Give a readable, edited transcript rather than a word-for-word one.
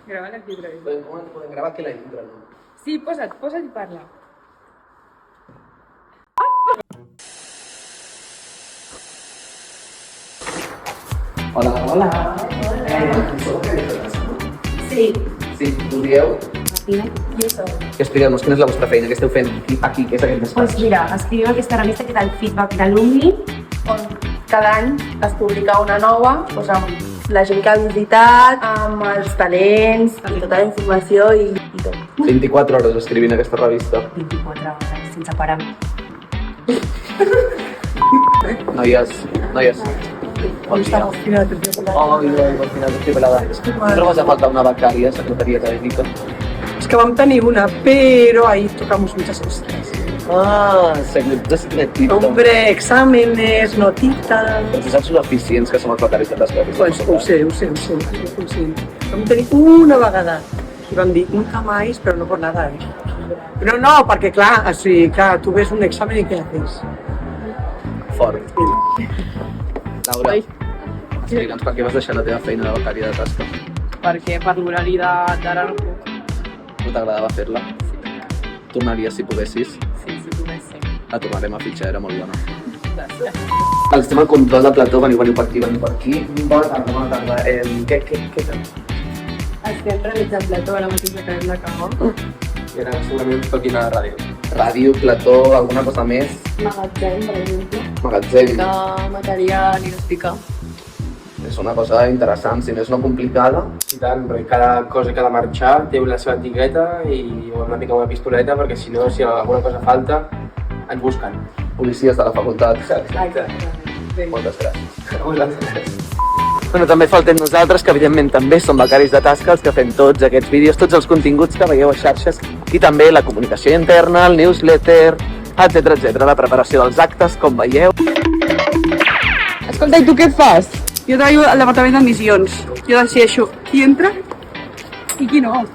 Grava la llibre. Podem gravar que la llibre, no? Sí, posa't i parla. Hola. Sí. Sí, us dieu? Martina, i això? Que expliqueu-nos quina és la vostra feina, què esteu fent aquí, què és aquest Doncs despatx? mira, escrivim aquesta revista que és el feedback d'alumni, on cada any es publica una nova, doncs amb la gent que ha visitat, amb els talents, amb tota la informació i tot. 24 hores escrivint aquesta revista. 24 hores, sense parar. Noies. Bon dia. Al final estoy pelada. ¿No trobes a falta una becaria, secretaria acadèmica? Es que vam tenir una, pero ahí tocamos muchas cosas. Ah, secretito. Hombre, exámenes, notitas... Però tu saps lo eficients que som els becaris de tasques? Pues ho sé. Vam tenir una vegada i vam dir, nunca más, pero no por nada, Però no, perquè clar, tu ves un examen i què haces? Fort. Laura, explica'ns per què vas deixar la teva feina de becària de tasca. Perquè per l'horari d'ara no puc. No t'agradava fer-la? Tornaries si poguessis? Sí, si pogués ser. La tornarem a fitxar, era molt bona. Gràcies. Estem al control de plató, veniu per aquí. Bona tarda. Què fem? Estem realitzant plató, ara mateix acabem d'acabar. I ara segurament toquin a la ràdio. Ràdio, plató, alguna cosa més? Magatzem, per exemple. Magatzem. De material i d'explicar. És una cosa interessant, si més no complicada. I tant, perquè cada cosa que ha de marxar té la seva etiqueta i ho hem de picar una pistoleta perquè si no, si alguna cosa falta, ens busquen. Policies de la facultat. Exacte. Moltes gràcies. Moltes gràcies. Bueno, també faltem nosaltres, que evidentment també som becaris de tasca, els que fem tots aquests vídeos, tots els continguts que veieu a xarxes i també la comunicació interna, el newsletter, etc. La preparació dels actes, com veieu. Escolta, i tu què fas? Jo treballo al departament d'admissions. Jo decideixo qui entra i qui no.